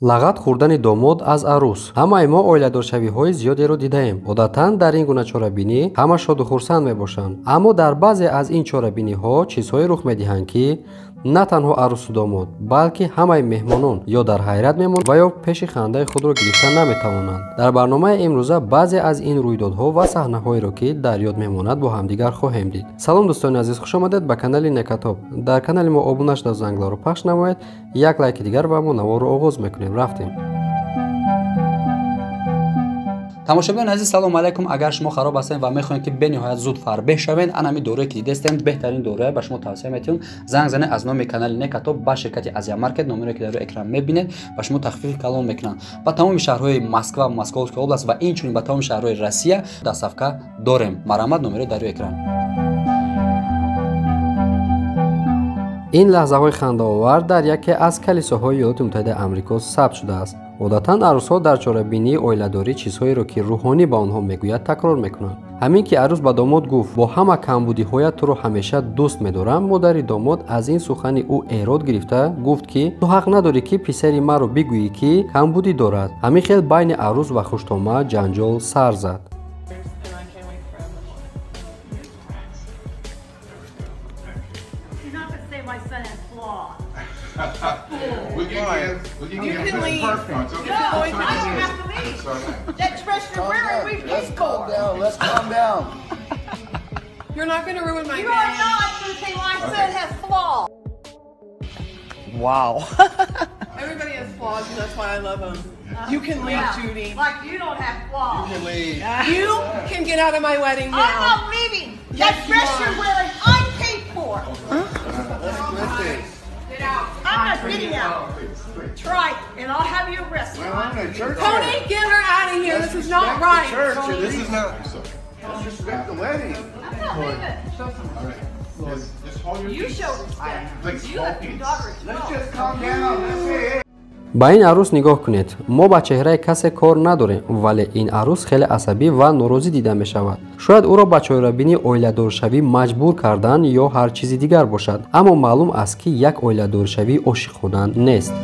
Лагат Хурдани Домод аз Арус. Ҳамаи мо оиладоршавиҳои зиёдеро дидаем. Одатан дар ин гуна чорабинӣ ҳама шоду хурсанд мебошанд. Аммо дар баъзе аз ин чорабиниҳо чизҳое рух медиҳанд, ки на танҳо арусу домод, балки ҳамаи меҳмонон ё дар ҳайрат мемонанд ва ё пеши хандаи худро гирифта наметавонанд. Дар барномаи имрӯза баъзе аз ин рӯйдодҳо ва саҳнаҳоеро, ки дар ёд мемонад, бо ҳамдигар хоҳем дид. Салом дӯстони азиз, хуш омадед ба канали Necatop. Дар канали мо обуна шуда зангларо пахш намоед. Як лайки дигар ва мо наворо оғоз мекунем. Рафтем. тамошобиёни азиз, салому алайкум. Агар шумо хароб ҳастед ва мехоҳед ки бениҳоят зуд фарбеҳ шавед, анами дорое ки дидестем беҳтарин дорое ба шумо тавсия метиҳам. Занг занед аз номи канали Necatop ба ширкати Азия Маркет, номеро ки дар рӯи экран мебинед, ба шумо тахфифи калон мекунанд. Ба тамоми шаҳрҳои Москва, Московская област ва инчунин ба тамоми шаҳрҳои Россия доставка дорем. Марамат, номеро дар рӯи экран. ин лаҳзаҳои хандаовар дар яке аз калисоҳои Иёлоти Муттаҳидаи Амрико сабт шудааст. Одатан арусҳо дар чорабинии оиладорӣ чизҳоеро ки рӯҳонӣ ба онҳо мегӯяд такрор мекунанд. Ҳамин ки арус ба домод гуфт: бо ҳама камбудиҳоят туро ҳамеша дӯст медорам, модари домод аз ин сухани ӯ эрод гирифта гуфт, ки ту ҳақ надорӣ ки писари маро бигӯӣ, ки камбудӣ дорад. ҳамин хел байни арус ва хуштома ҷанҷол сар зад. You can leave. No, it's not you have to leave. That dress you're wearing, we've paid for. Let's calm down. You're not going to ruin my day. You are not going to say my son has flaws. Wow. Everybody has flaws, and that's why I love them. You can leave, Judy. Like you don't have flaws. You can leave. You can get out of my wedding now. I'm not leaving. Yes, That dress you are. you're wearing, I paid for. Let's quit this. Get out. I'm not getting out. Try it, and I'll have you arrested. We're in a church Tony, here. get her out of here. This is not right. Church, and this is not. Let's respect the wedding. I'm not leaving. Just hold your You peace. show respect. Like You let your daughter Let's go. just calm down. That's it. ба ин арус нигоҳ кунед. Мо ба чеҳраи касе кор надорем, вале ин арус хеле асабӣ ва норозӣ дида мешавад. шояд ӯро ба чорабинии оиладоршавӣ маҷбур кардан ё ҳар чизи дигар бошад, аммо маълум аст, ки як оиладоршавӣ ошиқона нест.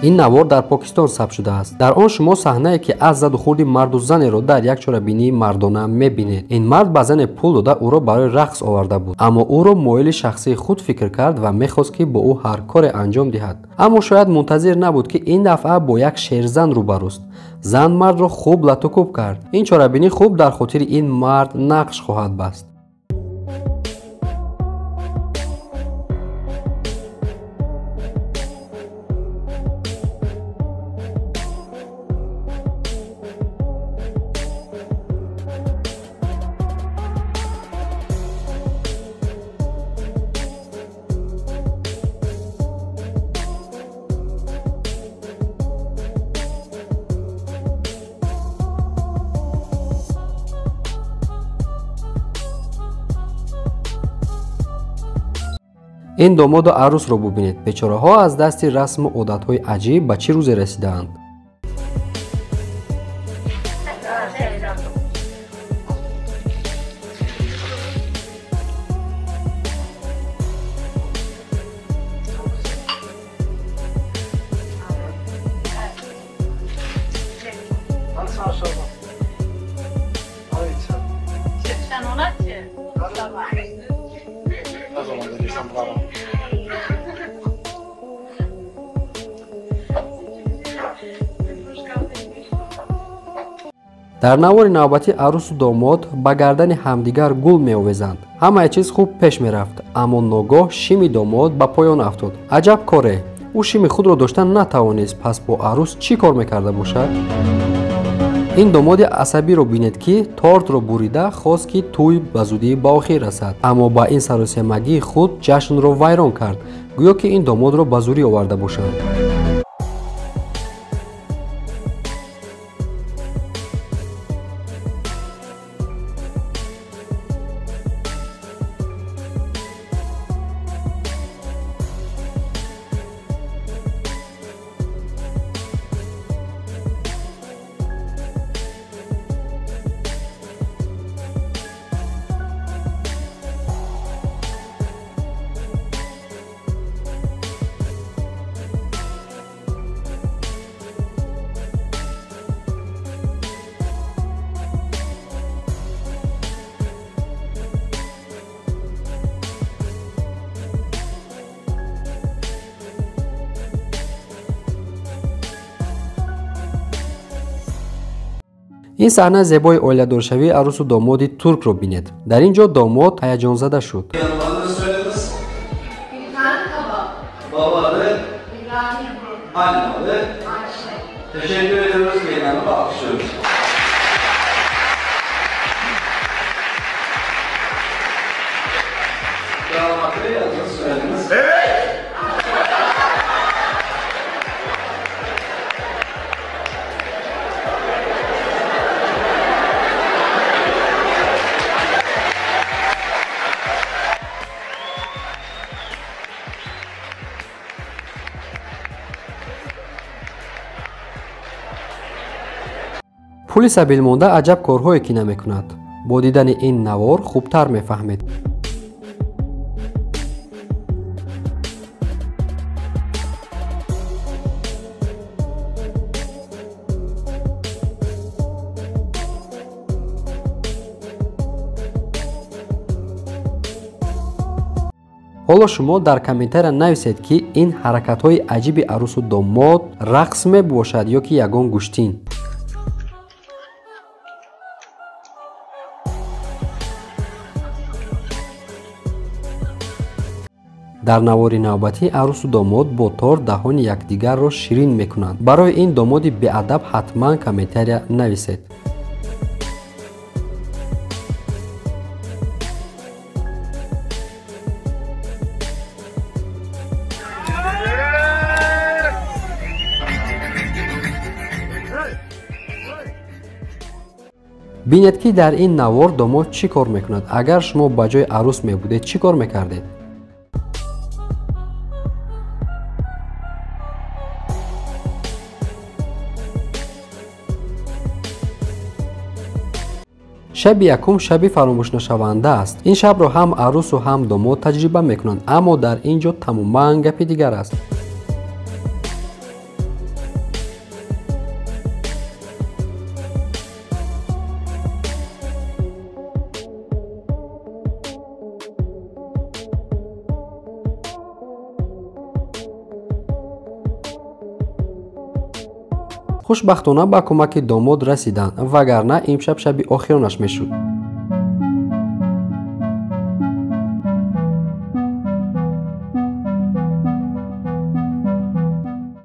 ин навор дар Покистон сабт шудааст. Дар он шумо саҳнае ки аз заду хурди марду занеро дар як чорабинии мардона мебинед. ин мард ба зане пул дода ӯро барои рақс оварда буд, аммо ӯро моили шахсии худ фикр кард ва мехост ки бо ӯ ҳар коре анҷом диҳад. аммо шояд мунтазир набуд, ки ин дафъа бо як шерзан рӯбаруст. зан мардро хуб латукуб кард. ин чорабинӣ хуб дар хотири ин мард нақш хоҳад баст. ин домоду арусро бубинед. бечораҳо аз дасти расму одатҳои аҷиб ба чӣ рӯзе расидаанд. дар навори навбатӣ арусу домод ба гардани ҳамдигар гул меовезанд. ҳамаи чиз хуб пеш мерафт, аммо ногоҳ шими домод ба поён афтод. аҷаб коре, ӯ шими худро дошта натавонист, пас бо арус чӣ кор мекарда бошад? ин домоди асабиро бинед, ки тортро бурида хост, ки тӯй ба зудӣ ба охир расад, аммо ба ин саросемагии худ ҷашнро вайрон кард, гӯё ки ин домодро ба зурӣ оварда бошанд. این صحنه زیبای اویلادورشوی عروس و داماد ترک رو بینید. در اینجا داماد هیجان زده شد. Teşekkür ediyoruz. Genelde alkışlıyoruz. Damatı yalnız söylediniz. Evet. پولی سبیل مونده عجب کارهایی که نمیکند. با دیدن این نوار خوبتر میفهمید. حالا شما در کامنتر نویسید که این حرکت های عجیب عروس و داماد رقص می باشد یا که یگان گوشتین. در نوار نوبتی عروس و داماد با تار دهان یکدیگر را شیرین میکنند. برای این داماد بی‌ادب حتما کامنتر نویسید. بینید که در این نوار داماد چی کار میکند. اگر شما با جای عروس میبودید چی کار میکردید؟ شب یکم شبی فراموش نشونده است. این شب را هم عروس و هم داماد تجربه میکنند، اما در اینجا تماما گپ دیگر است. خوشبختانه با کمک داماد رسیدند، وگرنه امشب شب آخرانش میشد.